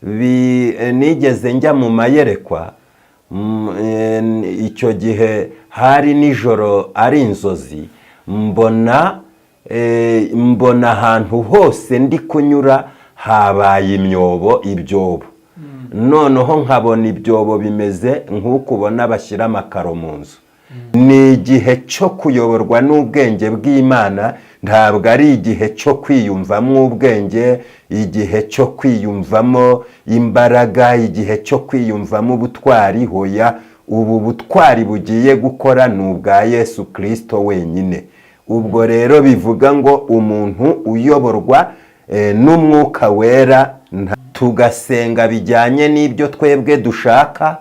nigeze njya mu mayerekwa, icyo gihe hari nijoro ari inzozi, mbona ahantu hose ndi kunyura habaye ibyobo. Noneho nkabona ibyobo bimeze nk'uko ubona bashyira amakaro mu nzu. Ni igihe cyo kuyoborwa n'ubwenge bw'Imana, ntabwo ari igihe cyo kwiyumvamo ubwenge, igihe cyo kwiyumvamo imbaraga, igihe cyo kwiyumvamo ubutwari. Hoya, ubu butwari bugiye gukora ni ubwa Yesu Kristo wenyine. Ubwo rero bivuga ngo umuntu uyoborwa n'umwuka wera, tugasenga bijyanye n'ibyo twebwe dushaka,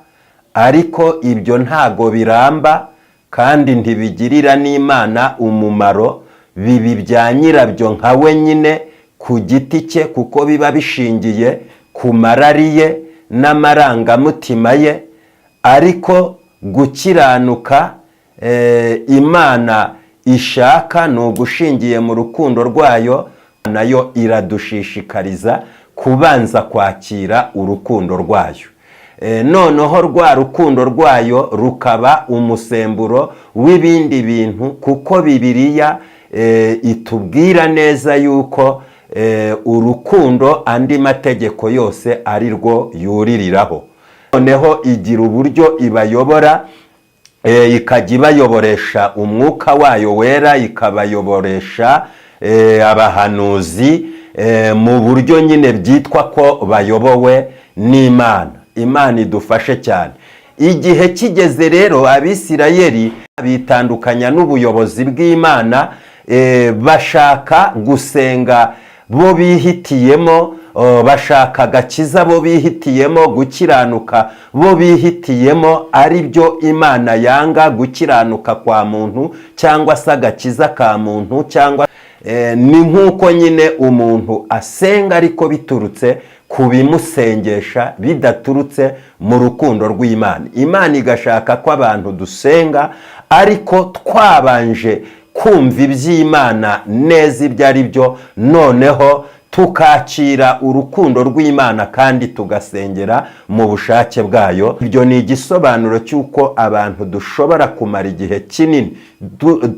ariko ibyo ntago biramba kandi ntibigirira n'Imana umumaro. Bibi bya nyirabyo nka we nyine ku giti cye, kuko biba bishingiye ku marari ye n'amarangamutima ye. Ariko gukiranuka Imana ishaka ni ugushingiye mu rukundo rwayo, nayo iradushishikariza kubanza kwakira urukundo rwayo. Noneho rwa rukundo rwayo rukaba umusemburo w'ibindi bintu, kuko Bibiliya itubwira neza yuko urukundo andi mategeko yose ari rwo yuririraho. Noneho igira uburyo ibayobora, ikajya ibayoboresha umwuka wayo wera, ikabayoboresha abahanuzi mu buryo nyine byitwa ko bayobowe n'Imana. Imana idufashe cyane. Igihe kigeze rero Abisirayeli bitandukanya n'ubuyobozi bw'Imana, bashaka gusenga bo bihitiyemo, bashaka agakiza bo bihitiyemo, gukiranuka bo bihitiyemo, ari byo Imana yanga, gukiranuka kwa muntu cyangwa se agakiza ka muntu. Cyangwa ni nk'uko nyine umuntu asenga ariko biturutse ku bimusengesha, bidaturutse mu rukundo rw'Imana. Imana igashaka ko abantu dusenga ariko twabanje kumva iby'Imana neza ibyo ari byo, noneho tukakira urukundo rw'Imana kandi tugasengera mu bushake bwayo. Ibyo ni igisobanuro cy'uko abantu dushobora kumara igihe kinini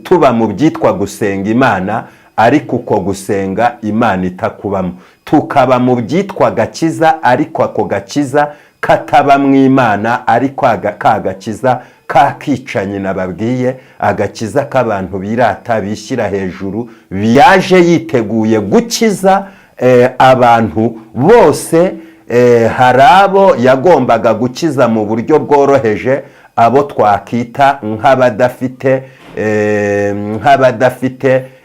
tuba mu byitwa gusenga Imana, ariko uko gusenga Imana itakubamo. Tukaba mu byitwa agakiza, ariko ako gakiza kataba mu Imana, ariko ka gakiza kakicanye nababwiye, agakiza k'abantu birata bishyira hejuru, yaje yiteguye gukiza abantu bose. Hari abo yagombaga gukiza mu buryo bworoheje, abo twakita nk'abadafite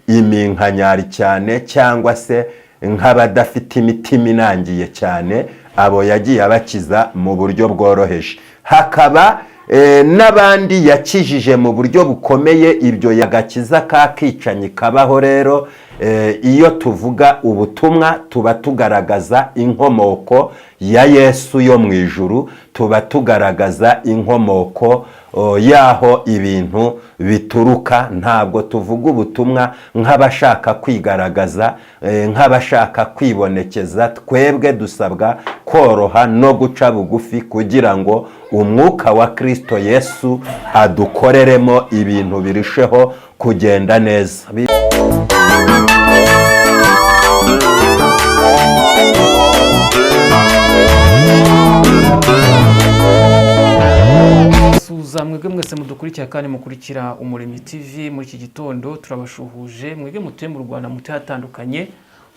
iminkanyari cyane, cyangwa se nk'abadafite imitima inangiye cyane, abo yagiye abakiza mu buryo bworoheje. Hakaba n'abandi yakijije mu buryo bukomeye. Ibyo yagakiza kakicanye kabaho rero. Iyo tuvuga ubutumwa tuba tugaragaza inkomoko ya Yesu yo mu ijuru, tuba tugaragaza inkomoko yaho ibintu bituruka. Ntabwo tuvuga ubutumwa nk'abashaka kwigaragaza, nk'abashaka kwibonekeza. Twebwe dusabwa koroha no guca bugufi kugira ngo umwuka wa Kristo Yesu adukoreremo ibintu birusheho kugenda neza. Mwebwe mwese mudukurikira kandi mukurikira Umuremyi TV. Muri iki gitondo turabashuhuje. Mwebwe mutuye mu Rwanda, mutuye hatandukanye,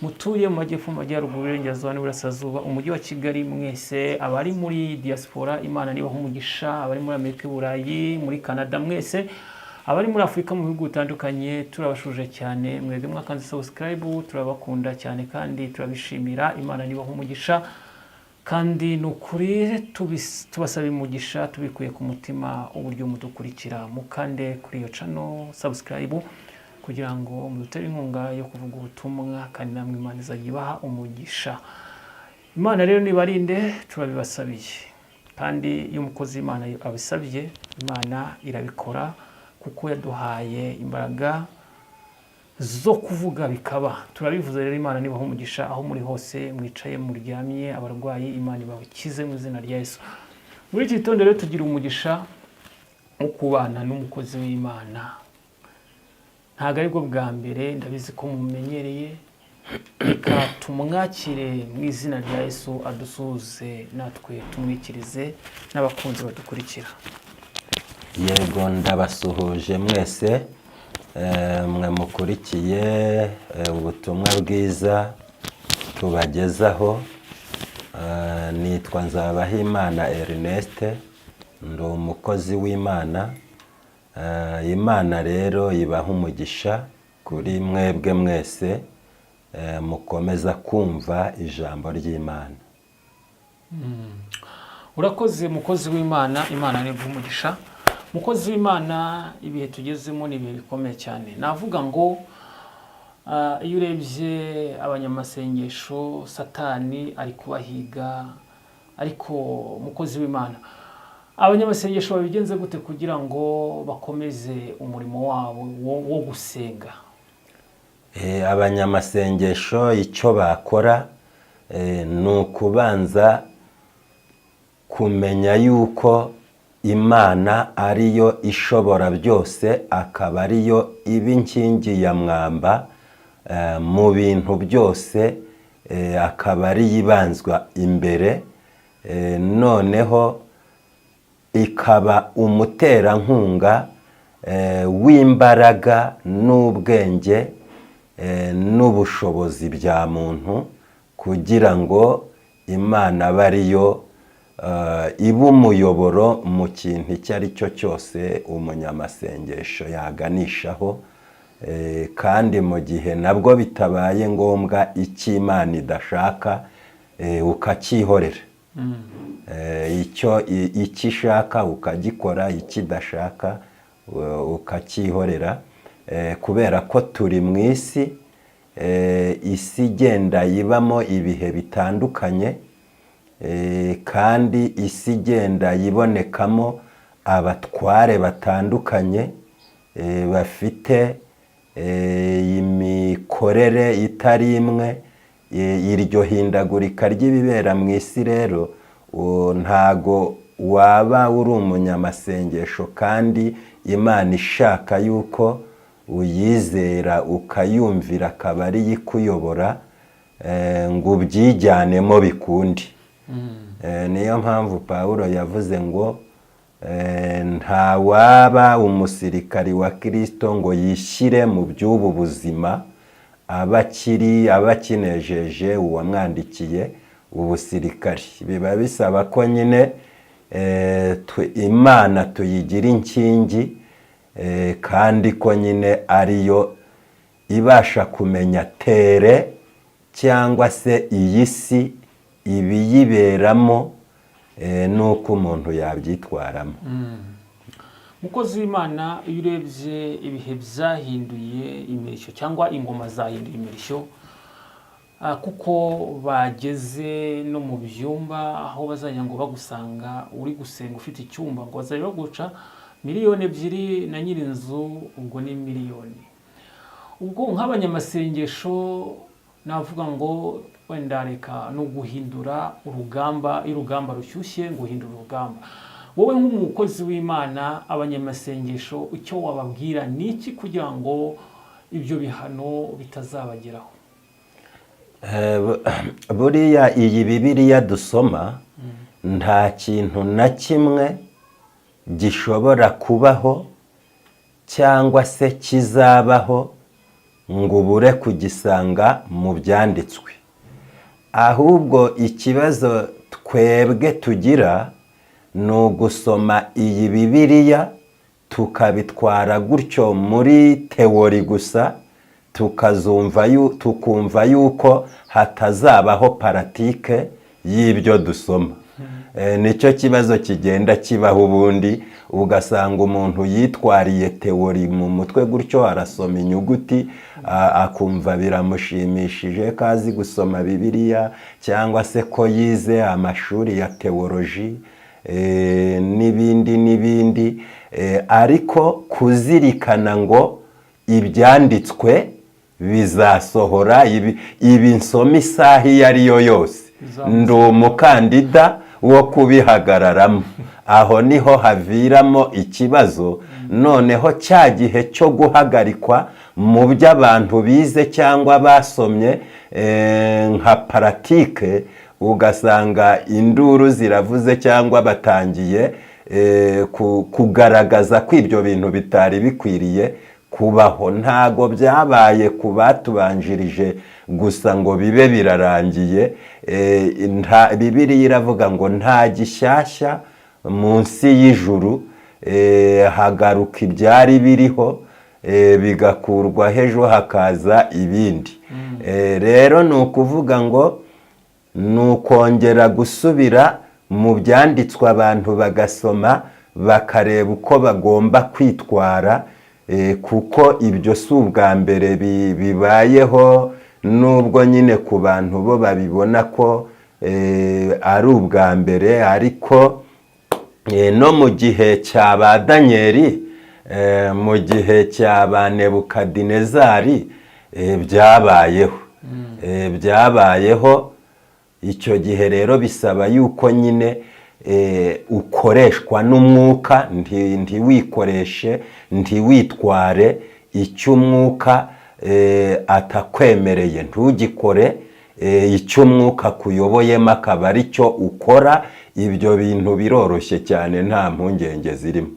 mutuye mu majyepfo, mu majyaruguru, iburengerazuba n'iburasirazuba, umujyi wa Kigali, mwese abari muri diaspora, Imana nibaha umugisha. Abari muri Amerika, Burayi, muri Canada, mwese abari muri Afurika, mu bihugu bitandukanye, turabashuje cyane. Mwebwe mwakanze subscribe, turabakunda cyane kandi turabishimira. Imana nibaha umugisha kandi nukuri tubasaba umugisha tubikuye ku mutima uburyo mudukurikira. Mukande kuri iyo channel subscribe kugira ngo mudutere inkunga yo kuvuga ubutumwa, kandi namwe Imana izayibaha umugisha. Imana rero nibarinde, turabibasabiye. Kandi iyo umukozi Imana abisabye, Imana irabikora, kuko yaduhaye imbaraga zo kuvuga bikaba. Turabivuze rero, Imana nibaha umugisha aho muri hose, mwicaye muryamye, abarwayi Imana ibakize mu izina rya Yesu. Muri iki gitondo rero tugira umugisha wo kubana n'umukozi w'Imana. Ntabwo aribwo bwa mbere, ndabizi ko mumenyereye. Reka tumwakire mu izina rya Yesu adusuhuze, natwe tumwikirize n'abakunzi badukurikira. Yego, ndabasuhuje mwese mwe mukurikiye ubutumwa bwiza tubagezaho. Nitwa Nzabahimana Ernest, ndi umukozi w'Imana. Imana rero ibaha umugisha kuri mwebwe mwese mukomeza kumva ijambo ry'Imana. Urakoze mukozi w'Imana, Imana nibaha umugisha. Mukozi w'Imana, ibihe tugezemo ni ibihe bikomeye cyane. Navuga ngo iyo urebye abanyamasengesho, Satani ari kubahiga, ariko mukozi w'Imana, abanyamasengesho babigenze gute kugira ngo bakomeze umurimo wabo wo gusenga? Abanyamasengesho icyo bakora ni ukubanza kumenya yuko Imana ariyo ishobora byose, akaba ariyo iba inkingi ya mwamba mu bintu byose, akaba ariyo ibanzwa imbere, noneho ikaba umuterankunga w'imbaraga n'ubwenge n'ubushobozi bya muntu, kugira ngo Imana abe ariyo iba umuyoboro mu kintu icyo ari cyo cyose umunyamasengesho yaganishaho, kandi mu gihe nabwo bitabaye ngombwa icyo Imana idashaka ukacyihorera. Icyo ishaka ukagikora, icyo idashaka ukacyihorera, kubera ko turi mu isi igenda ibamo ibihe bitandukanye, kandi isi igenda ibonekamo abatware batandukanye bafite imikorere itari imwe. Iryo hindagurika ry'ibibera mu isi rero, ntago waba uri umunyamasengesho kandi Imana ishaka yuko uyizera ukayumvira, akaba ariyo ikuyobora, ngo ubyijyanemo bikundi. Niyo mpamvu Pawulo yavuze ngo nta waba umusirikari wa Kristo ngo yishyire mu by'ubu buzima abakinejeje uwamwandikiye ubusirikari. Biba bisaba ko nyine Imana tuyigira inkingi, kandi ko nyine ariyo ibasha kumenya tere cyangwa se iyi si ibiyiberamo, n'uko umuntu yabyitwaramo. Mukozi w'Imana, iyo urebye ibihe byahinduye imirishyo cyangwa ingoma zahinduye imirishyo, kuko bageze no mu byumba aho bazajya ngo bagusanga uri gusenga ufite icyumba, ngo bazajya baguca 2,000,000 na nyir'inzu, ubwo ni miliyoni. Ubwo nk'abanyamasengesho navuga ngo wenda reka no guhindura urugamba, irugamba rushyushye ngo uhindura urugamba. Wowe nk'umukozi w'Imana, abanyamasengesho icyo wababwira ni iki kugira ngo ibyo bihano bitazabageraho? Buriya iyi Bibiliya dusoma, nta kintu na kimwe gishobora kubaho cyangwa se kizabaho ngo ubure kugisanga mu byanditswe. Ahubwo ikibazo twebwe tugira ni ugusoma iyi Bibiliya tukabitwara gutyo muri teori gusa, tukumva yuko hatazabaho paratike y'ibyo dusoma. Nicyo kibazo kigenda kibaho. Ubundi ugasanga umuntu yitwariye teori mu mutwe gutyo, arasoma inyuguti akumva biramushimishije ko azi gusoma Bibiliya, cyangwa se ko yize amashuri ya teoloji n'ibindi, ariko kuzirikana ngo ibyanditswe bizasohora. Ibi nsoma isaha iyo ari yo yose ndi umukandida wo kubihagararamo. Aho niho haviramo ikibazo. Noneho cya gihe cyo guhagarikwa mu byo abantu bize cyangwa basomye nka paratike, ugasanga induru ziravuze cyangwa batangiye kugaragaza ko ibyo bintu bitari bikwiriye kubaho. Ntago byabaye ku batubanjirije gusa ngo bibe birarangiye. Bibiliya iravuga ngo nta gishyashya munsi y'ijuru, hagaruka ibyari biriho bigakurwa, ejo hakaza ibindi. Rero ni ukuvuga ngo ni ukongera gusubira mu byanditswe abantu bagasoma bakareba uko bagomba kwitwara, kuko ibyo si ubwa mbere bibayeho, nubwo nyine ku bantu bo babibona ko ari ubwa mbere. Ariko no mu gihe cya ba Danyeli, mu gihe cya ba Nebukadinezari byabayeho. Icyo gihe rero bisaba yuko nyine ukoreshwa n'umwuka, ntiwikoreshe, ntiwitware icyo umwuka atakwemereye. Ntugikore icyo umwuka kuyoboyemo akaba ari cyo ukora. Ibyo bintu biroroshye cyane, nta mpungenge zirimo.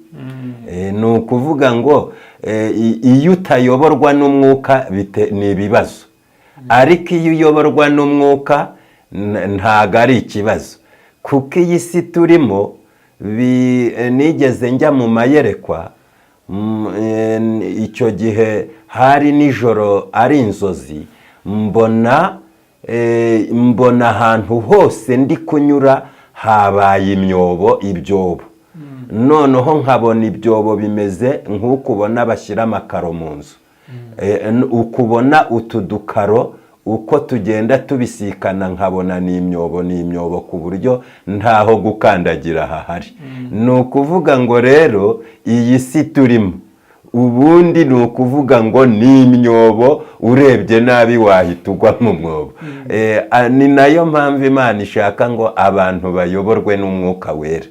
Ni ukuvuga ngo iyo utayoborwa n'umwuka ni ibibazo, ariko iyo uyoborwa n'umwuka ntago ari ikibazo. Kuko iyi si turimo, nigeze njya mu mayerekwa, icyo gihe hari nijoro ari inzozi, mbona ahantu hose ndi kunyura habaye ibyobo. Noneho nkabona ibyobo bimeze nk'uko ubona bashyira amakaro mu nzu. Ukubona utu dukaro uko tugenda tubisikana, nkabona ni imyobo ku buryo ntaho gukandagira hahari. Ni ukuvuga ngo rero iyi si turimo ubundi ni ukuvuga ngo ni imyobo, urebye nabi wahita ugwa mu mwobo. Ni nayo mpamvu Imana ishaka ngo abantu bayoborwe n'umwuka wera.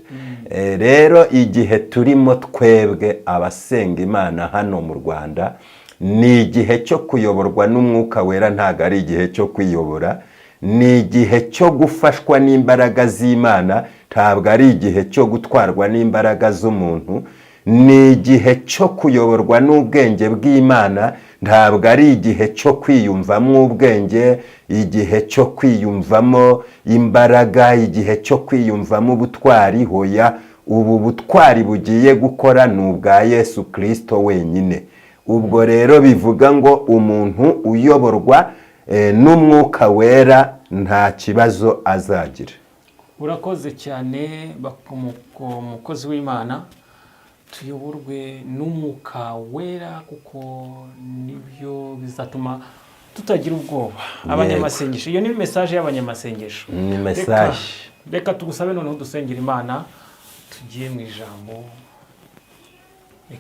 Rero igihe turimo twebwe abasenga Imana hano mu Rwanda, ni igihe cyo kuyoborwa n'umwuka wera, ntago ari igihe cyo kwiyobora. Ni igihe cyo gufashwa n'imbaraga z'Imana, ntabwo ari igihe cyo gutwarwa n'imbaraga z'umuntu. Ni igihe cyo kuyoborwa n'ubwenge bw'Imana, ntabwo ari igihe cyo kwiyumvamo ubwenge, igihe cyo kwiyumvamo imbaraga, igihe cyo kwiyumvamo ubutwari. Hoya, ubu butwari bugiye gukora ni ubwa Yesu Kristo wenyine. Ubwo rero bivuga ngo umuntu uyoborwa n'umwuka wera nta kibazo azagira. Urakoze cyane umukozi w'Imana. Tuyoborwe n'umwuka wera, kuko nibyo bizatuma tutagira ubwoba. Abanyamasengesho, iyo ni message y'abanyamasengesho. Ni message. Reka tugusabe noneho dusengera Imana, tugiye mu ijambo.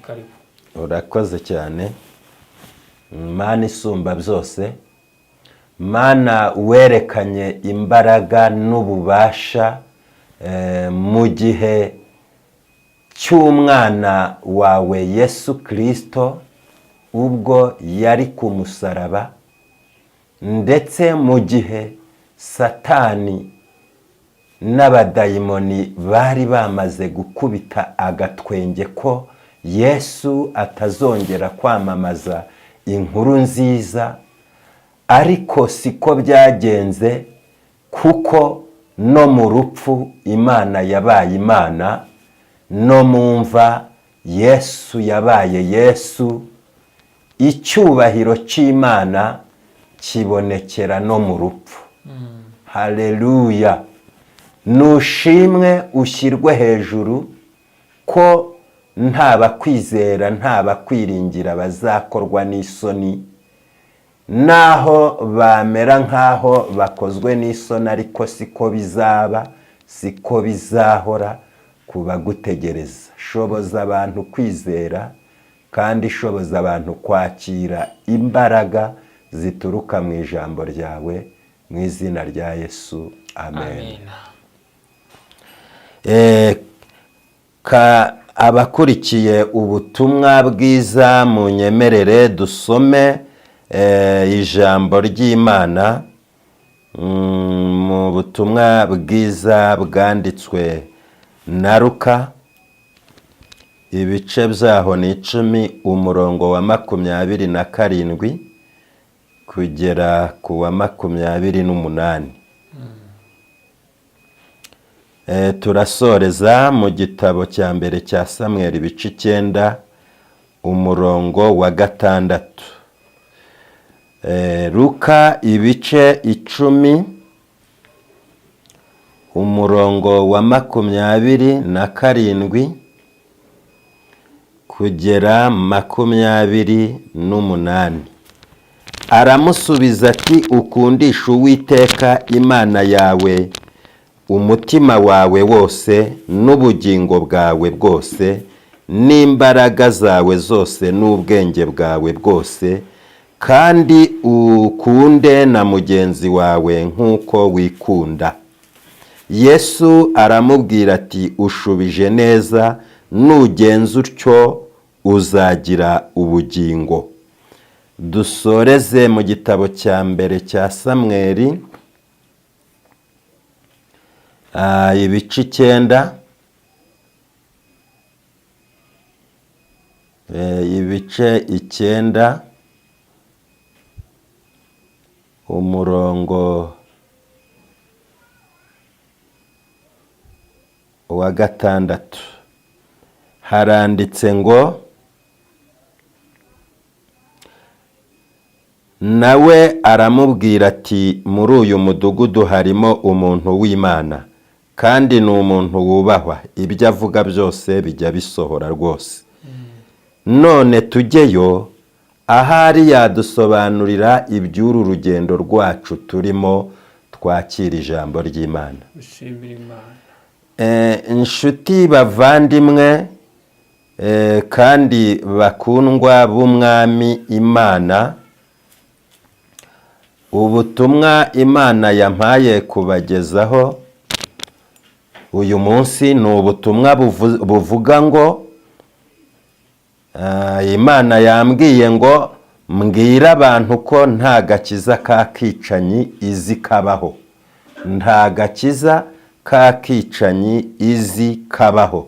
Karibu. Urakoze cyane Mana isumba byose, Mana werekanye imbaraga n'ububasha mu gihe cy'umwana wawe Yesu Kristo, ubwo yari ku musaraba, ndetse mu gihe Satani n'abadayimoni bari bamaze gukubita agatwenge ko Yesu atazongera kwamamaza inkuru nziza. Ariko siko byagenze, kuko no mu rupfu Imana yabaye Imana, no mu mva Yesu yabaye Yesu. Icyubahiro cy'Imana kibonekera no mu rupfu. Haleluya. Nushimwe, ushyirwe hejuru, ko nta bakwizera, nta bakwiringira bazakorwa n'isoni. Naho bamera nkaho bakozwe n'isoni, ariko siko bizaba, siko bizahora kubagutegereza. Shoboza abantu kwizera, kandi shoboza abantu kwakira imbaraga zituruka mu ijambo ryawe, mu izina rya Yesu, amen. Abakurikiye ubutumwa bwiza, munyemerere dusome ijambo ry'Imana mu butumwa bwiza bwanditswe na Luka, ibice byaho ni 10, umurongo wa 27 kugera ku wa 28. Turasoreza mu gitabo cya mbere cya Samweli, ibice 9, umurongo wa 6. Luka ibice 10, umurongo wa 27 kugera 28. Aramusubiza ati, ukundisha Uwiteka Imana yawe umutima wawe wose n'ubugingo bwawe bwose n'imbaraga zawe zose n'ubwenge bwawe bwose, kandi ukunde na mugenzi wawe nk'uko wikunda. Yesu aramubwira ati, ushubije neza, nugenza utyo uzagira ubugingo. Dusoreze mu gitabo cya mbere cya Samweli, ibice 9, ibice 9, umurongo wa 6. Haranditse ngo, nawe aramubwira ati, muri uyu mudugudu harimo umuntu w'Imana, kandi ni umuntu wubahwa, ibyo avuga byose bijya bisohora rwose. None tujyeyo, ahari yadusobanurira iby'uru rugendo rwacu turimo twakira ijambo ry'Imana. Inshuti bavandimwe kandi bakundwa b'Umwami Imana, ubutumwa Imana yampaye kubagezaho uyu munsi ni ubutumwa buvuga ngo, Imana yambwiye ngo mbwira abantu ko nta gakiza ka kicanyi izi kabaho. Nta gakiza ka kicanyi izi kabaho.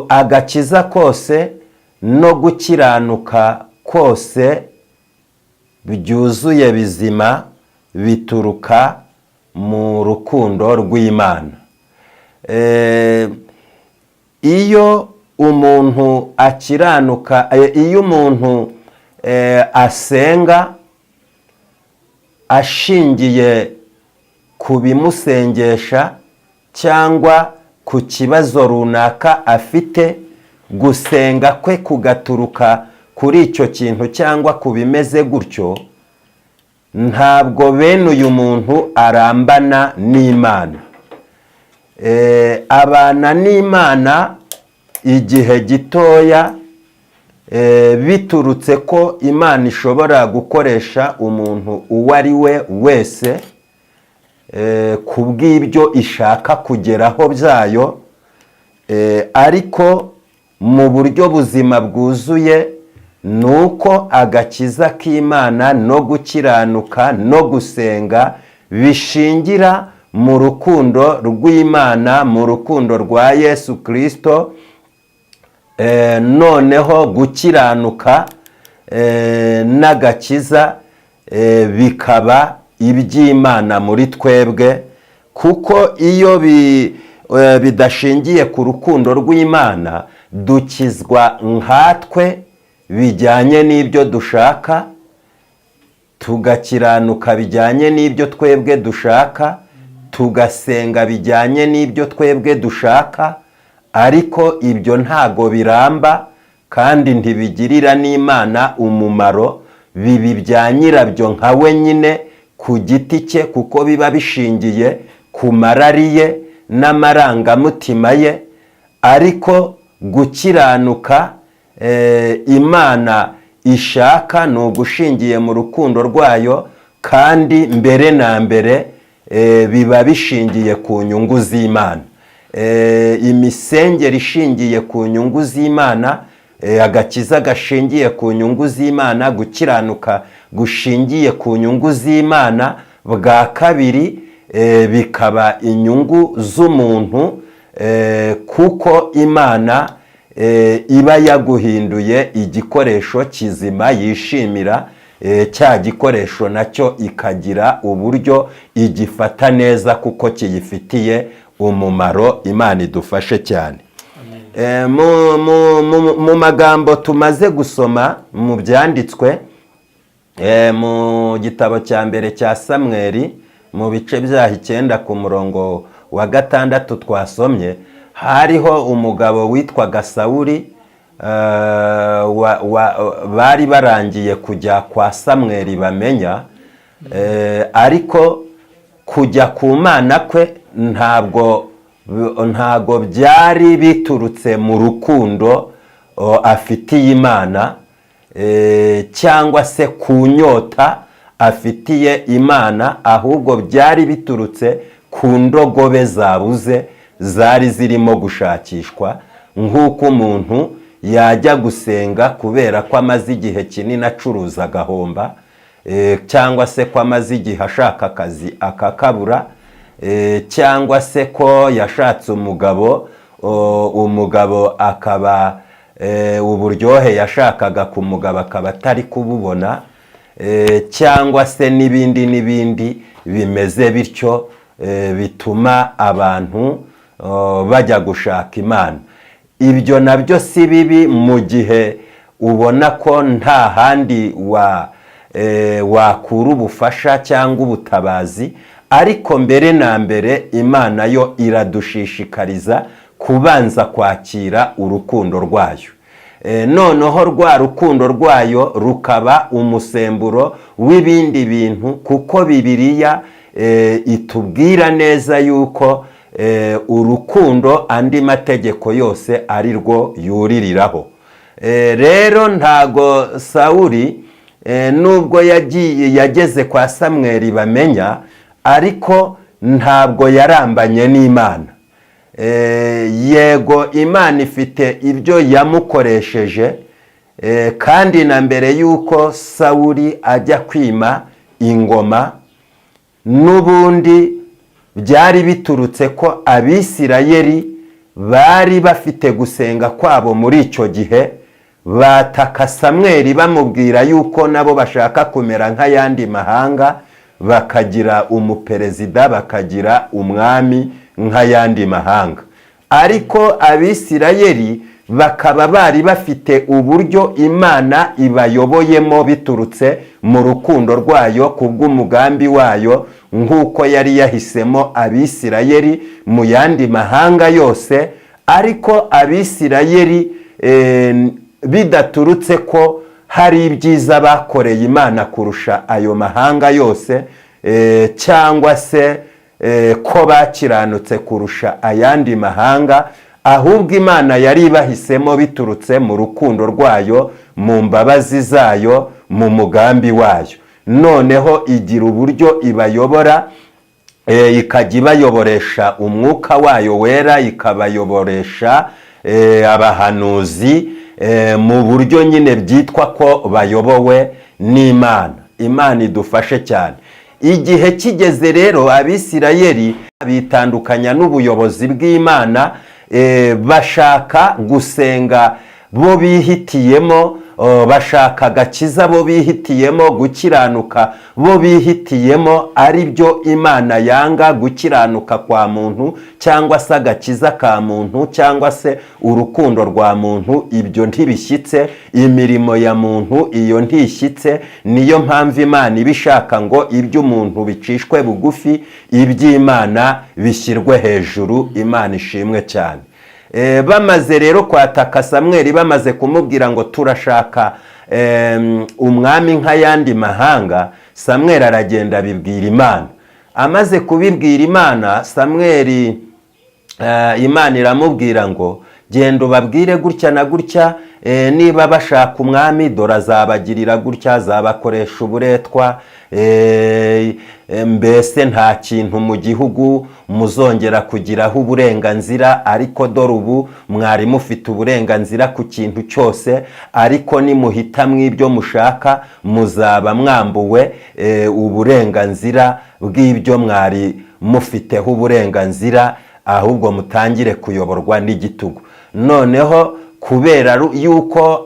Agakiza kose no gukiranuka kose byuzuye bizima bituruka mu rukundo rw'Imana. Iyo umuntu akiranuka, iyo umuntu asenga ashingiye ku bimusengesha cyangwa ku kibazo runaka afite, gusenga kwe kugaturuka kuri icyo kintu cyangwa ku bimeze gutyo, ntabwo bene uyu muntu arambana n'Imana. Abana n'Imana igihe gitoya, biturutse ko Imana ishobora gukoresha umuntu uwo ari we wese ku bw'ibyo ishaka kugeraho byayo, ariko mu buryo buzima bwuzuye, nuko agakiza k'Imana no gukiranuka no gusenga bishingira mu rukundo rw'Imana, mu rukundo rwa Yesu Kristo. Noneho gukiranuka n'agakiza bikaba iby'Imana muri twebwe, kuko iyo bidashingiye ku rukundo rw'Imana, dukizwa nkatwe bijyanye n'ibyo dushaka, tugakiranuka bijyanye n'ibyo twebwe dushaka, tugasenga bijyanye n'ibyo twebwe dushaka, ariko ibyo ntago biramba kandi ntibigirira n'Imana umumaro. Bibi bya nyirabyo nka we nyine ku giti cye, kuko biba bishingiye ku marari ye n'amarangamutima ye. Ariko gukiranuka Imana ishaka ni ugushingiye mu rukundo rwayo, kandi mbere na mbere biba bishingiye ku nyungu z'Imana. Imisengere ishingiye ku nyungu z'Imana, agakiza gashingiye ku nyungu z'Imana, gukiranuka gushingiye ku nyungu z'Imana, bwa kabiri bikaba inyungu z'umuntu, kuko Imana iba yaguhinduye igikoresho kizima yishimira, cya gikoresho nacyo ikagira uburyo igifata neza kuko kiyifitiye umumaro. Imana idufashe cyane. Mu magambo tumaze gusoma mu byanditswe, mu gitabo cya mbere cya Samweli mu bice byaho 9 ku murongo wa 6 twasomye, hariho umugabo witwaga Sawuli, bari barangiye kujya kwa Samweli bamenya, ariko kujya ku Mana kwe ntabwo byari biturutse mu rukundo afitiye Imana, cyangwa se ku nyota afitiye Imana, ahubwo byari biturutse ku ndogobe zabuze zari zirimo gushakishwa. Nk'uko umuntu yajya gusenga kubera ko amaze igihe kinini acuruza agahomba, cyangwa se ko amaze igihe ashaka akazi akakabura, cyangwa se ko yashatse umugabo akaba uburyohe yashakaga ku mugabo akaba atari kububona, cyangwa se n'ibindi bimeze bityo, bituma abantu bajya gushaka Imana. Ibyo nabyo si bibi mu gihe ubona ko nta handi wakura ubufasha cyangwa ubutabazi, ariko mbere na mbere Imana yo iradushishikariza kubanza kwakira urukundo rwayo. Noneho rwa rukundo rwayo rukaba umusemburo w'ibindi bintu, kuko Bibiliya itubwira neza yuko urukundo andi mategeko yose ari rwo yuririraho. Rero ntago Sawuli nubwo yageze kwa Samweli bamenya, ariko ntabwo yarambanye n'Imana. Yego Imana ifite ibyo yamukoresheje, kandi na mbere yuko Sawuli ajya kwima ingoma, n'ubundi byari biturutse ko Abisirayeli bari bafite gusenga kwabo muri icyo gihe, bataka Samweli bamubwira yuko nabo bashaka kumera nk'ayandi mahanga, bakagira umuperezida, bakagira umwami nk'ayandi mahanga. Ariko Abisirayeli bakaba bari bafite uburyo Imana ibayoboyemo biturutse mu rukundo rwayo kubw'umugambi wayo, nk'uko yari yahisemo Abisirayeli mu yandi mahanga yose. Ariko Abisirayeli bidaturutse ko hari ibyiza bakoreye Imana kurusha ayo mahanga yose, cyangwa se ko bakiranutse kurusha ayandi mahanga, ahubwo Imana yari bahisemo biturutse mu rukundo rwayo, mu mbabazi zayo, mu mugambi wayo. Noneho igira uburyo ibayobora, ikajya ibayoboresha umwuka wayo wera, ikabayoboresha abahanuzi, mu buryo nyine byitwa ko bayobowe n'Imana. Imana idufashe cyane. Igihe kigeze rero Abisirayeli bitandukanya n'ubuyobozi bw'Imana, bashaka gusenga bo bihitiyemo, bashaka agakiza bo bihitiyemo, gukiranuka bo bihitiyemo, ari byo Imana yanga, gukiranuka kwa muntu cyangwa se agakiza ka muntu cyangwa se urukundo rwa muntu. Ibyo ntibishyitse, imirimo ya muntu iyo ntishyitse. Niyo mpamvu Imana ibishaka ngo iby'umuntu bicishwe bugufi, iby'Imana bishyirwe hejuru. Imana ishimwe cyane. Bamaze rero kwataka Samweli, bamaze kumubwira ngo turashaka umwami nk'ayandi mahanga, Samweli aragenda abibwira Imana. Amaze kubibwira Imana, Samweli Imana iramubwira ngo genda ubabwire gutya na gutya, niba bashaka umwami dore azabagirira gutya, azabakoresha uburetwa, mbese nta kintu mu gihugu muzongera kugiraho uburenganzira, ariko dore ubu mwari mufite uburenganzira ku kintu cyose, ariko nimuhitamwo ibyo mushaka muzaba mwambuwe uburenganzira bw'ibyo mwari mufiteho uburenganzira, ahubwo mutangire kuyoborwa n'igitugu. Noneho kubera yuko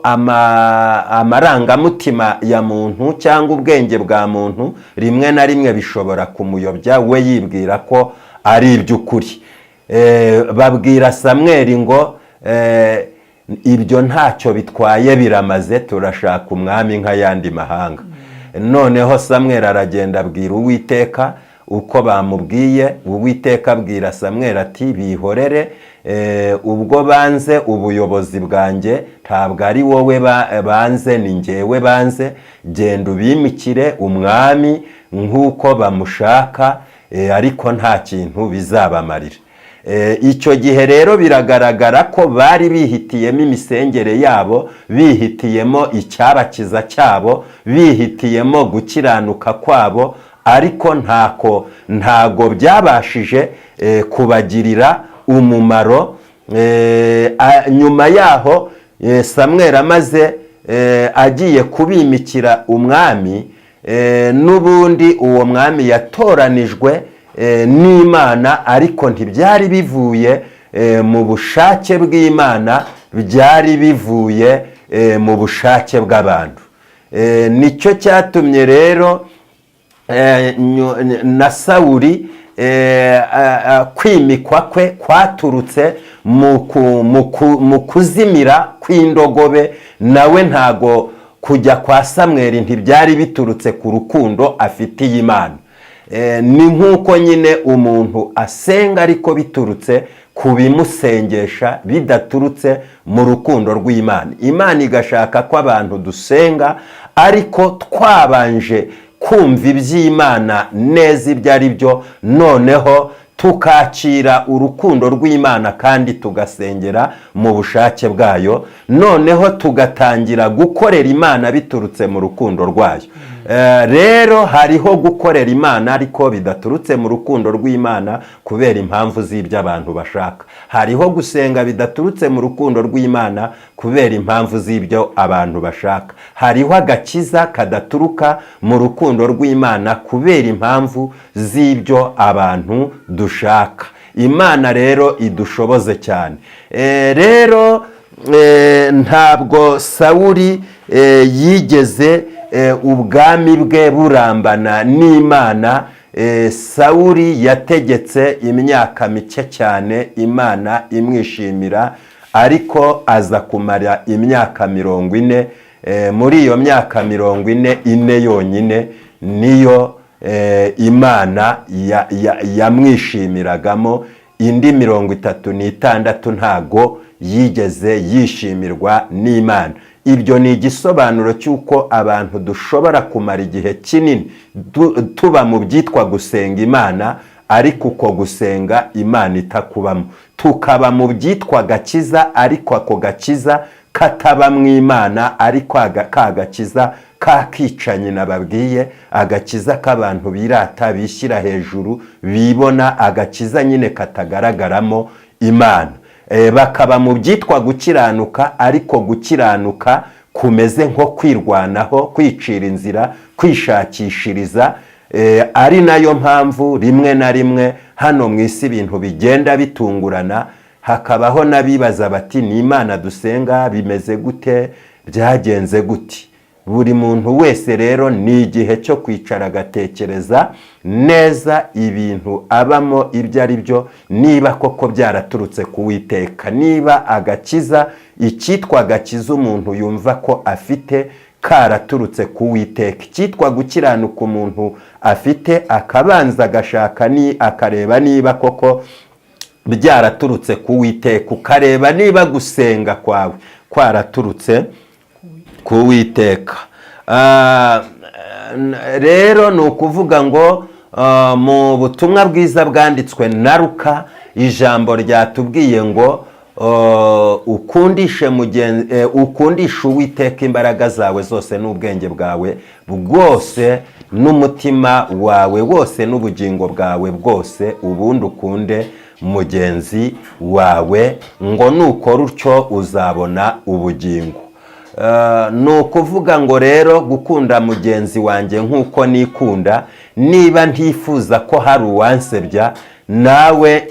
amarangamutima ya muntu cyangwa ubwenge bwa muntu rimwe na rimwe bishobora kumuyobya, we yibwira ko ari iby'ukuri. Babwira Samweli ngo ibyo ntacyo bitwaye biramaze, turashaka umwami nk'ayandi mahanga. Noneho Samweli aragenda abwira Uwiteka uko bamubwiye. Uwiteka abwira Samweli ati bihorere, ubwo banze ubuyobozi bwanjye ntabwo ari wowe banze, ni njyewe banze, genda ubimikire umwami nk'uko bamushaka, ariko nta kintu bizabamarira. Icyo gihe rero biragaragara ko bari bihitiyemo imisengere yabo, bihitiyemo icyabakiza cyabo, bihitiyemo gukiranuka kwabo, ariko ntago byabashije kubagirira umumaro. Nyuma yaho Samweli amaze agiye kubimikira umwami, n'ubundi uwo mwami yatoranijwe n'Imana, ariko ntibyari bivuye mu bushake bw'Imana, byari bivuye mu bushake bw'abantu. Nicyo cyatumye rero na Sawuli kwimikwa kwe kwaturutse mu kuzimira kw'indogobe. Nawe ntago kujya kwa Samweli ntibyari biturutse ku rukundo afitiye Imana. Ni nk'uko nyine umuntu asenga ariko biturutse ku bimusengesha, bidaturutse mu rukundo rw'Imana. Imana igashaka ko abantu dusenga ariko twabanje kumva iby'Imana neza ibyo ari byo, noneho tukakira urukundo rw'Imana kandi tugasengera mu bushake bwayo, noneho tugatangira gukorera Imana biturutse mu rukundo rwayo. Rero hariho gukorera Imana ariko bidaturutse mu rukundo rw'Imana kubera impamvu z'ibyo abantu bashaka. Hariho gusenga bidaturutse mu rukundo rw'Imana kubera impamvu z'ibyo abantu bashaka. Hariho agakiza kadaturuka mu rukundo rw'Imana kubera impamvu z'ibyo abantu dushaka. Imana rero idushoboze cyane. Rero ntabwo Sawuli yigeze ubwami bwe burambana n'Imana. Sawuli yategetse imyaka mike cyane Imana imwishimira, ariko aza kumara imyaka 40. Muri iyo myaka 40 yonyine niyo Imana yamwishimiragamo. Indi 36 ntago yigeze yishimirwa n'Imana. Ibyo ni igisobanuro cy'uko abantu dushobora kumara igihe kinini tuba mu byitwa gusenga Imana, ariko uko gusenga Imana itakubamo. Tukaba mu byitwa gakiza, ariko ako gakiza kataba mu Imana, ariko ka gakiza kakicanye nababwiye, agakiza k'abantu birata bishyira hejuru, bibona, agakiza nyine katagaragaramo Imana. Bakaba mu byitwa gukiranuka, ariko gukiranuka kumeze nko kwirwanaho, kwicira inzira, kwishakishiriza. Ari nayo mpamvu rimwe na rimwe hano mu isi ibintu bigenda bitungurana, hakabaho n'abibaza bati ni Imana dusenga bimeze gute, byagenze gute? Buri muntu wese rero ni igihe cyo kwicara agatekereza neza ibintu abamo ibyo ari byo, niba koko byaraturutse ku Uwiteka, niba agakiza, icyitwa agakiza umuntu yumva ko afite karaturutse ku Uwiteka, icyitwa gukiranuka umuntu afite akabanza agashaka akareba niba koko byaraturutse ku Uwiteka, ukareba niba gusenga kwawe kwaraturutse ku Uwiteka. Rero ni ukuvuga ngo mu butumwa bwiza bwanditswe na Luka, ijambo ryatubwiye ngo ukundisha Uwiteka imbaraga zawe zose n'ubwenge bwawe bwose n'umutima wawe wose n'ubugingo bwawe bwose, ubundi ukunde mugenzi wawe, ngo nukora utyo uzabona ubugingo. Ni ukuvuga ngo rero gukunda mugenzi wanjye nk'uko nikunda, niba ntifuza ko hari uwansebya, nawe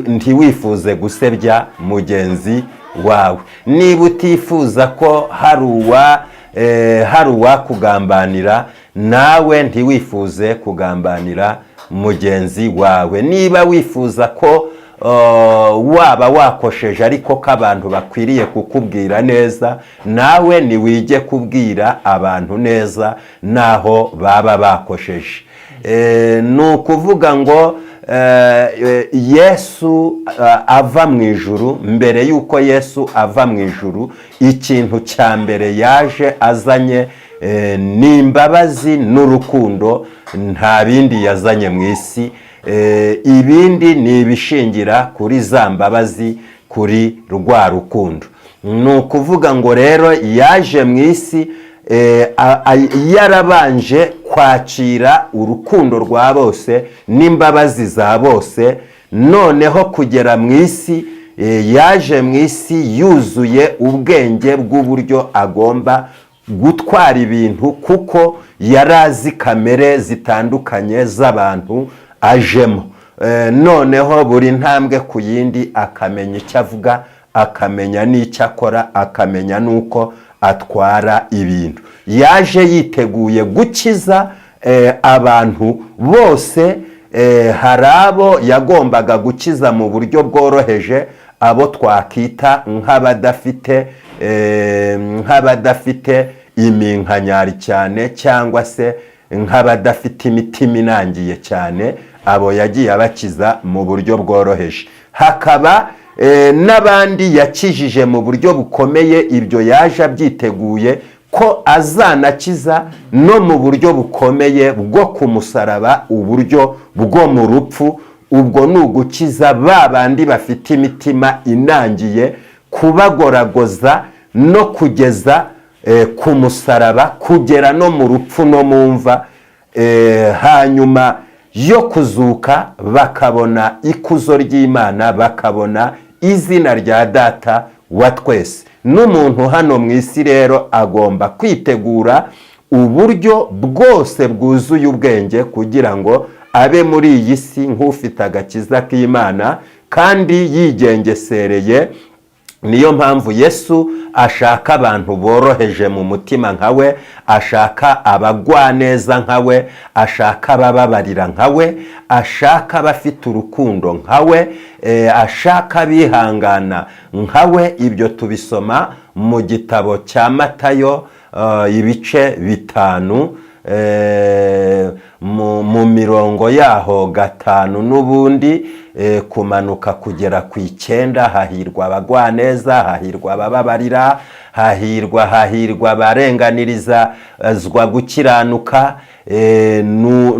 ntiwifuze gusebya mugenzi wawe. Niba utifuza ko hari uwakugambanira, nawe ntiwifuze kugambanira mugenzi wawe. Niba wifuza ko waba wakosheje ariko ko abantu bakwiriye kukubwira neza, nawe niwige kubwira abantu neza naho baba bakosheje. Ni ukuvuga ngo Yesu ava mu ijuru, mbere y'uko Yesu ava mu ijuru, ikintu cya mbere yaje azanye ni imbabazi n'urukundo, nta bindi yazanye mu isi. Ibindi ni ibishingira kuri za mbabazi, kuri rwa rukundo. Ni ukuvuga ngo rero yaje mu isi yarabanje kwakira urukundo rwa bose n'imbabazi za bose, noneho kugera mu isi yaje mu isi yuzuye ubwenge bw'uburyo agomba gutwara ibintu, kuko yari azi kamere zitandukanye z'abantu ajemo. Noneho buri ntambwe ku yindi akamenya icyo avuga, akamenya n'icyo akora, akamenya n'uko atwara ibintu. Yaje yiteguye gukiza abantu bose. Hari abo yagombaga gukiza mu buryo bworoheje, abo twakita nk'abadafite iminkanyari cyane, cyangwa se nk'abadafite imitima inangiye cyane, abo yagiye abakiza mu buryo bworoheje. Hakaba n'abandi yakijije mu buryo bukomeye, ibyo yaje abyiteguye ko azanakiza no mu buryo bukomeye bwo ku musaraba, uburyo bwo mu rupfu. Ubwo ni ugukiza ba bandi bafite imitima inangiye, kubagoragoza no kugeza ku musaraba, kugera no mu rupfu no mu mva. Hanyuma yo kuzuka bakabona ikuzo ry'Imana, bakabona izina rya Data wa twese. N'umuntu hano mu isi rero agomba kwitegura uburyo bwose bwuzuye ubwenge, kugira ngo abe muri iyi si nk'ufite agakiza k'Imana kandi yigengesereye. Niyo mpamvu Yesu ashaka abantu boroheje mu mutima nkawe, ashaka abagwaneza nkawe, ashaka abababarira nkawe, ashaka abafite urukundo nkawe, ashaka bihangana nkawe. Ibyo tubisoma mu gitabo cya Matayo ibice 5 mu mirongo yaho 5 n'ubundi kumanuka kugera ku 9. Hahirwa abagwaneza, hahirwa abababarira, hahirwa abarenganirizwa gukiranuka.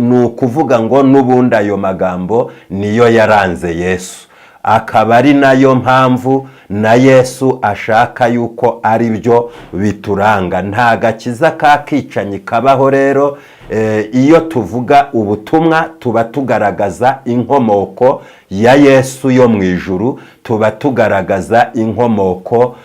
Ni ukuvuga ngo n'ubundi ayo magambo niyo yaranze Yesu, akaba ari nayo mpamvu na Yesu ashaka yuko ari byo bituranga. Nta gakiza ka kicanyi kabaho rero. Iyo tuvuga ubutumwa tuba tugaragaza inkomoko ya Yesu yo mu ijuru, tuba tugaragaza inkomoko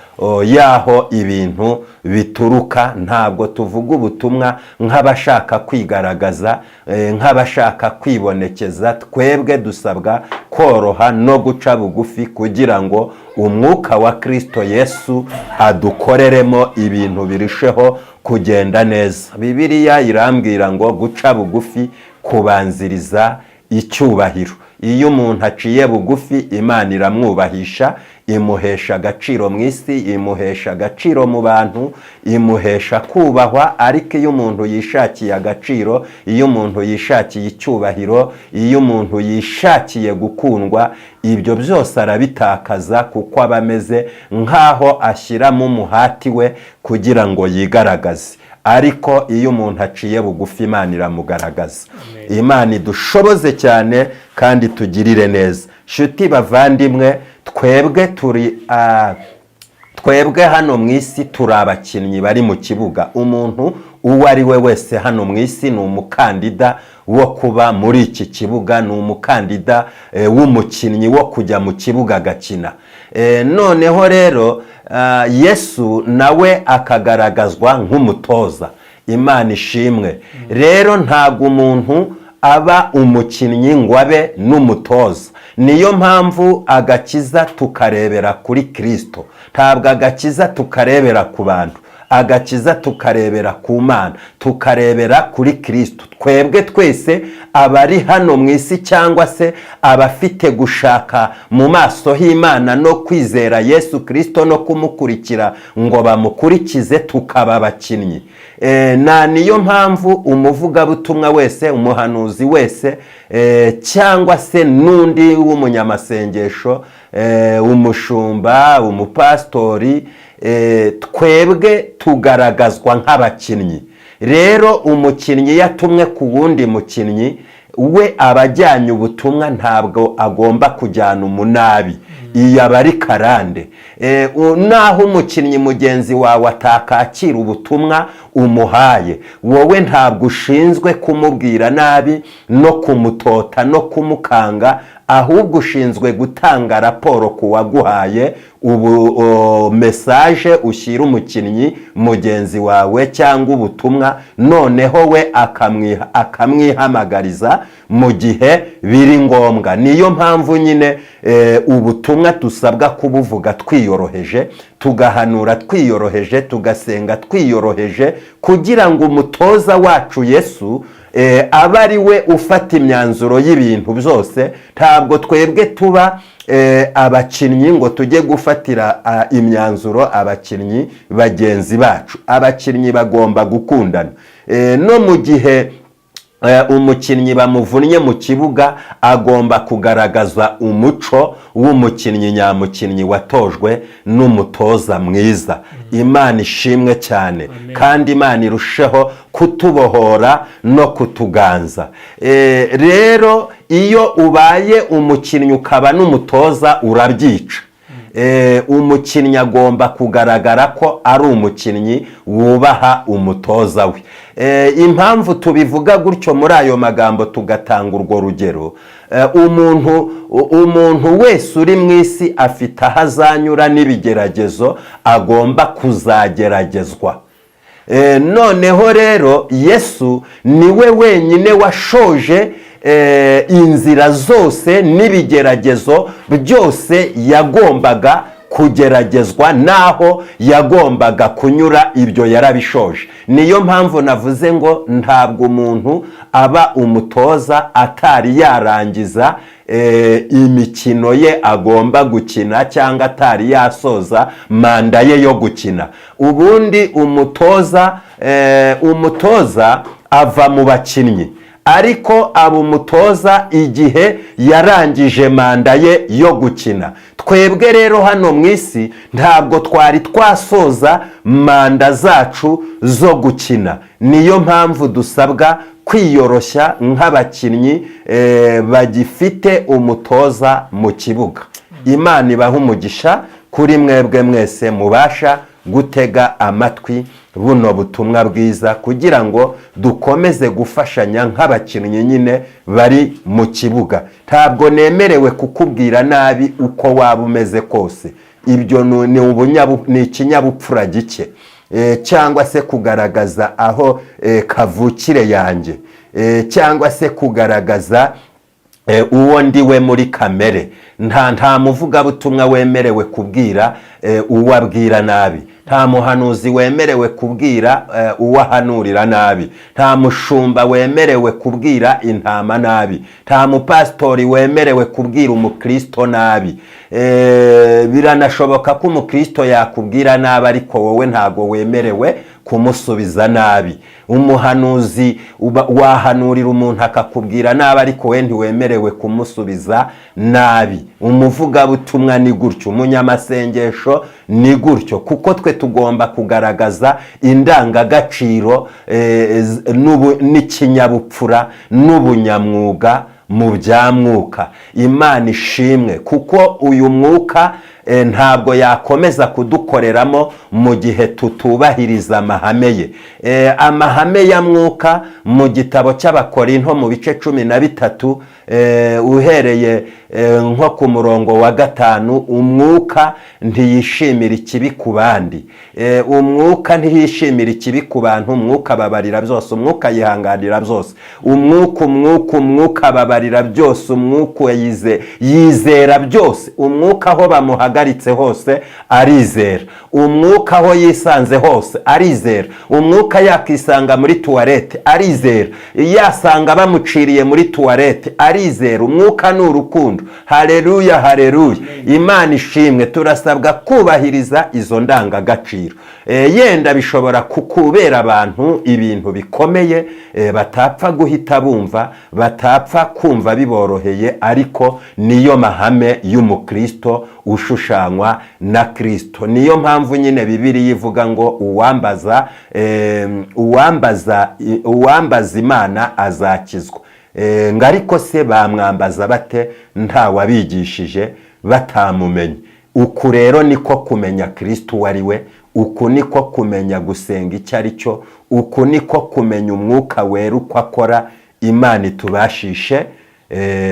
yaho ibintu bituruka. Ntabwo tuvuga ubutumwa nk'abashaka kwigaragaza, nk'abashaka kwibonekeza. Twebwe dusabwa koroha no guca bugufi, kugira ngo umwuka wa Kristo Yesu adukoreremo ibintu birusheho kugenda neza. Bibiliya irambwira ngo guca bugufi kubanziriza icyubahiro. Iyo umuntu aciye bugufi, Imana iramwubahisha, imuhesha agaciro mu isi, imuhesha agaciro mu bantu, imuhesha kubahwa. Ariko iyo umuntu yishakiye agaciro, iyo umuntu yishakiye icyubahiro, iyo umuntu yishakiye gukundwa, ibyo byose arabitakaza, kuko aba ameze nk'aho ashyiramo umuhati we kugira ngo yigaragaze. Ariko iyo umuntu aciye bugufi, Imana iramugaragaza. Imana idushoboze cyane kandi tugirire neza. nshuti bavandimwe, twebwe hano mu isi turi abakinnyi bari mu kibuga. Umuntu uwo ari we wese hano mu isi ni umukandida wo kuba muri iki kibuga, ni umukandida w'umukinnyi wo kujya mu kibuga agakina. Noneho rero Yesu nawe akagaragazwa nk'umutoza. Imana ishimwe. Rero ntabwo umuntu aba umukinnyi ngo abe n'umutoza. Niyo mpamvu agakiza tukarebera kuri Kristo, ntabwo agakiza tukarebera ku bantu. Agakiza tukarebera ku Mana, tukarebera kuri Kristo. Twebwe twese abari hano mu isi cyangwa se abafite gushaka mu maso h'Imana no kwizera Yesu Kristo no kumukurikira ngo bamukurikize, tukaba abakinnyi. Niyo mpamvu umuvugabutumwa wese, umuhanuzi wese, cyangwa se n'undi w'umunyamasengesho, umushumba, umupastori, twebwe tugaragazwa nk'abakinnyi. Rero umukinnyi yatumwe ku wundi mukinnyi, we abajyanye ubutumwa ntabwo agomba kujyana umunabi. Iyo aba ari karande. Naho umukinnyi mugenzi wawe atakakira ubutumwa umuhaye, wowe ntabwo ushinzwe kumubwira nabi no kumutota no kumukanga, ahubwo ushinzwe gutanga raporo ku waguhaye mesaje ushyira umukinnyi mugenzi wawe cyangwa ubutumwa, noneho we akamwihamagariza mu gihe biri ngombwa. Niyo mpamvu nyine ubutumwa dusabwa kubuvuga twiyoroheje, tugahanura twiyoroheje, tugasenga twiyoroheje, kugira ngo umutoza wacu Yesu aba ari we ufata imyanzuro y'ibintu byose. Ntabwo twebwe tuba abakinnyi ngo tujye gufatira imyanzuro abakinnyi bagenzi bacu. Abakinnyi bagomba gukundana. No mu gihe umukinnyi bamuvunnye mu kibuga, agomba kugaragaza umuco w'umukinnyi nyamukinnyi watojwe n'umutoza mwiza. Imana ishimwe cyane. Kandi Imana irusheho kutubohora no kutuganza. Rero iyo ubaye umukinnyi ukaba n'umutoza urabyica. Umukinnyi agomba kugaragara ko ari umukinnyi wubaha umutoza we. Impamvu tubivuga gutyo muri ayo magambo tugatanga urwo rugero, umuntu wese uri mu isi afite aho azanyura n'ibigeragezo agomba kuzageragezwa. Noneho rero Yesu niwe wenyine washoje inzira zose n'ibigeragezo byose yagombaga kugeragezwa, naho yagombaga kunyura ibyo yarabishoje. Niyo mpamvu navuze ngo ntabwo umuntu aba umutoza atari yarangiza imikino ye agomba gukina, cyangwa atari yasoza manda ye yo gukina. Ubundi umutoza ava mu bakinnyi, ariko aba umutoza igihe yarangije manda ye yo gukina. Twebwe rero hano mu isi ntabwo twari twasoza manda zacu zo gukina. Niyo mpamvu dusabwa kwiyoroshya nk'abakinnyi bagifite umutoza mu kibuga. Imana ibaha umugisha kuri mwebwe mwese mubasha gutega amatwi buno butumwa bwiza, kugira ngo dukomeze gufashanya nk'abakinnyi nyine bari mu kibuga. Ntabwo nemerewe kukubwira nabi uko waba umeze kose. Ibyo ni ikinyabupfura gike, cyangwa se kugaragaza aho kavukire yanjye, cyangwa se kugaragaza uwo ndiwe muri kamere. Nta muvugabutumwa wemerewe kubwira uwo abwira nabi. Nta muhanuzi wemerewe kubwira uwo ahanurira nabi. Nta mushumba wemerewe kubwira intama nabi. Nta mupasitori wemerewe kubwira umukristo nabi. Biranashoboka ko umukristo yakubwira nabi, ariko wowe ntago wemerewe kumusubiza nabi. Umuhanuzi wahanurira umuntu akakubwira nabi, ariko we ntiwemerewe kumusubiza nabi. Umuvugabutumwa ni gutyo, umunyamasengesho ni gutyo, kuko twe tugomba kugaragaza indangagaciro n'ikinyabupfura n'ubunyamwuga mu bya mwuka. Imana ishimwe, kuko uyu mwuka ntabwo yakomeza kudukoreramo mu gihe tutubahiriza amahame ye. Amahame ya mwuka mu gitabo cy'Abakorinto mu bice 13 uhereye nko ku murongo wa 5, umwuka ntiyishimira ikibi ku bandi. Umwuka ntiyishimira ikibi ku bantu, umwuka ababarira byose, umwuka yihanganira byose, umwuka ababarira byose, umwuka yizera byose, umwuka aho bamuhagaritse hose arizera, umwuka aho yisanze hose arizera, umwuka yakisanga muri tuwarete arizera, yasanga bamuciriye muri tuwarete arizera. Umwuka ni urukundo. Haleluya, haleluya. Imana ishimwe. Turasabwa kubahiriza izo ndangagaciro. Yenda bishobora kukubera abantu ibintu bikomeye batapfa guhita bumva, batapfa kumva biboroheye, ariko niyo mahame y'umukristo ushushanywa na Kristo. Niyo mpamvu nyine Bibiliya ivuga ngo uwambaza Imana azakizwa. Ariko se bamwambaza bate nta wabigishije, batamumenye? Uku rero niko kumenya Kristo uwo ari we, uku niko kumenya gusenga icyo ari cyo, uku niko kumenya umwuka wera uko akora. Imana itubashishe.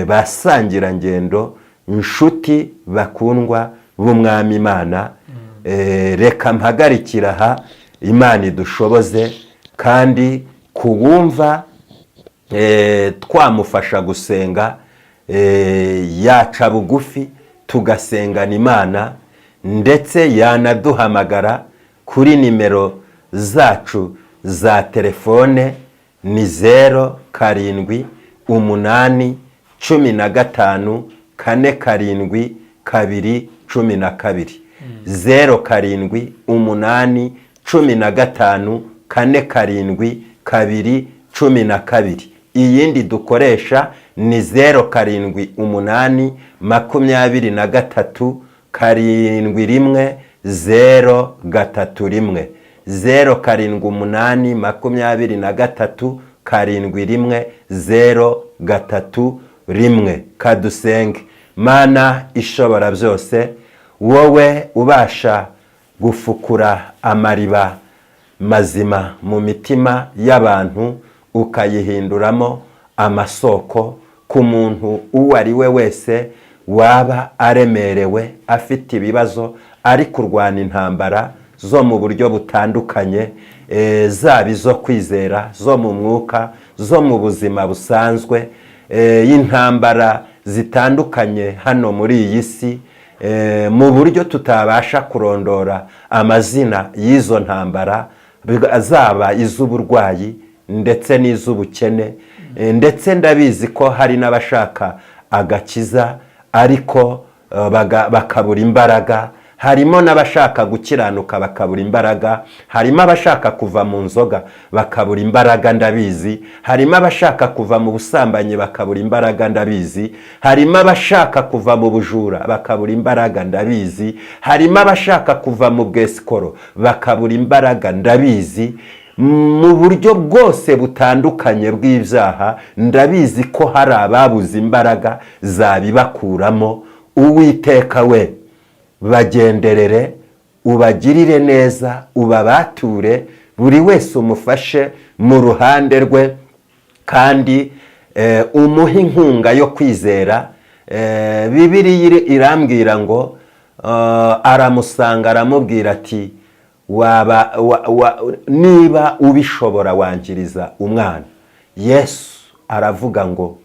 Basangira ngendo, inshuti bakundwa b'Umwami Imana, reka mpagarikira aha. Imana idushoboze, kandi kuwumva twamufasha gusenga, yaca bugufi tugasengana Imana, ndetse yanaduhamagara kuri nimero zacu za telefone ni 07 8 15 47 2 12, 07 8 15 47 2 12. Iyindi dukoresha ni 07 8 23 71 031, 07 8 23 71 031. Kadusenge. Mana ishobora byose, wowe ubasha gufukura amariba mazima mu mitima y'abantu, ukayihinduramo amasoko ku muntu uwo ari we wese waba aremerewe, afite ibibazo, ari kurwana intambara zo mu buryo butandukanye, zaba izo kwizera, zo mu mwuka, zo mu buzima busanzwe, y'intambara zitandukanye hano muri iyi si, mu buryo tutabasha kurondora amazina y'izo ntambara, zaba iz'uburwayi ndetse n'iz'ubukene, ndetse ndabizi ko hari n'abashaka agakiza ariko bakabura imbaraga, harimo n'abashaka gukiranuka bakabura imbaraga, harimo abashaka kuva mu nzoga bakabura imbaraga, ndabizi, harimo abashaka kuva mu busambanyi bakabura imbaraga, ndabizi, harimo abashaka kuva mu bujura bakabura imbaraga, ndabizi, harimo abashaka kuva mu bwesikoro bakabura imbaraga, ndabizi. Mu buryo bwose butandukanye bw'ibyaha, ndabizi ko hari ababuze imbaraga zabibakuramo. Uwiteka we, bagenderere, ubagirire neza, ubabature, buri wese umufashe mu ruhande rwe, kandi umuhe inkunga yo kwizera. Bibiliya irambwira ngo aramusanga aramubwira ati, niba ubishobora wangiriza umwana. Yesu aravuga ngo